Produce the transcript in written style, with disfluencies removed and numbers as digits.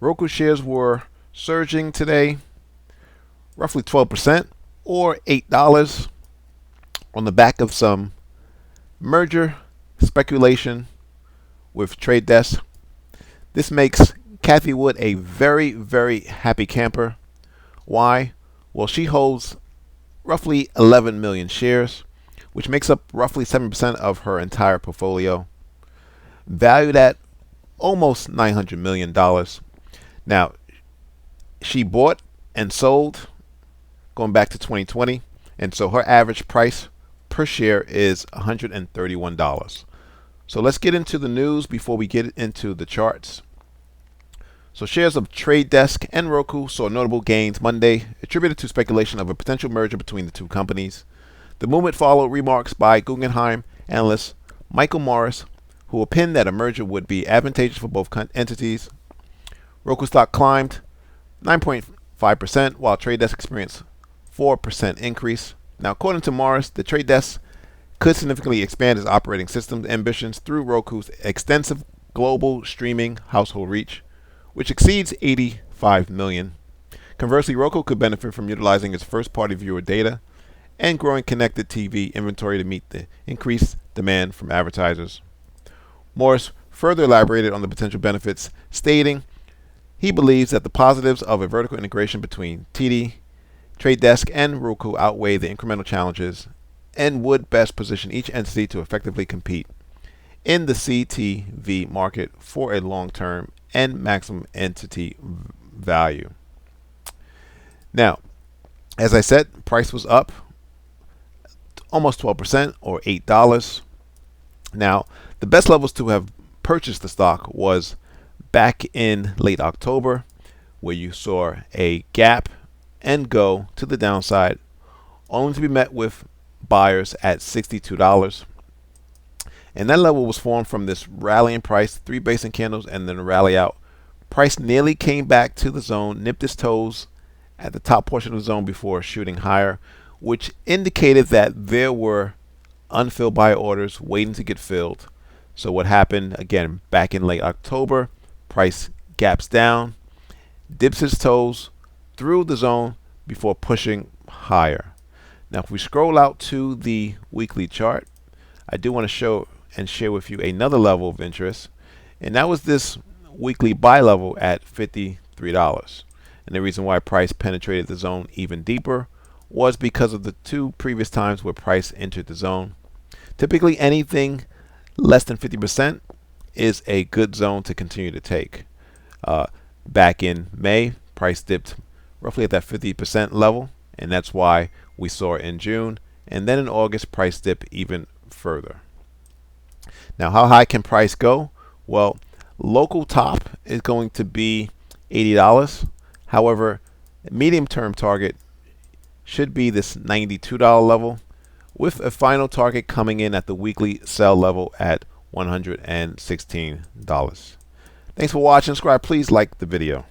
Roku shares were surging today, roughly 12% or $8 on the back of some merger speculation with Trade Desk. This makes Cathie Wood a very, very happy camper. Why? Well, she holds roughly 11 million shares, which makes up roughly 7% of her entire portfolio, valued at almost $900 million. Now, she bought and sold going back to 2020, and so her average price per share is $131. So let's get into the news before we get into the charts. So shares of Trade Desk and Roku saw notable gains Monday, attributed to speculation of a potential merger between the two companies. The movement followed remarks by Guggenheim analyst Michael Morris, who opined that a merger would be advantageous for both entities. Roku stock climbed 9.5%, while Trade Desk experienced 4% increase. Now, according to Morris, the Trade Desk could significantly expand its operating system ambitions through Roku's extensive global streaming household reach, which exceeds 85 million. Conversely, Roku could benefit from utilizing its first-party viewer data and growing connected TV inventory to meet the increased demand from advertisers. Morris further elaborated on the potential benefits, stating he believes that the positives of a vertical integration between TD, Trade Desk, and Roku outweigh the incremental challenges and would best position each entity to effectively compete in the CTV market for a long-term and maximum entity value. Now, as I said, price was up almost 12% or $8. Now, the best levels to have purchased the stock was back in late October, where you saw a gap and go to the downside, only to be met with buyers at $62. And that level was formed from this rallying price, 3 basing candles, and then a rally out. Price nearly came back to the zone, nipped its toes at the top portion of the zone before shooting higher, which indicated that there were unfilled buy orders waiting to get filled. So what happened, again, back in late October, price gaps down, dips its toes through the zone before pushing higher. Now, if we scroll out to the weekly chart, I do want to show and share with you another level of interest, and that was this weekly buy level at $53. And the reason why price penetrated the zone even deeper was because of the 2 previous times where price entered the zone. Typically, anything less than 50% is a good zone to continue to take. Back in May, price dipped roughly at that 50% level, and that's why we saw it in June. And then in August, price dipped even further. Now, how high can price go? Well, local top is going to be $80. However, medium-term target should be this $92 level, with a final target coming in at the weekly sell level at $116. Thanks for watching. Subscribe. Please like the video.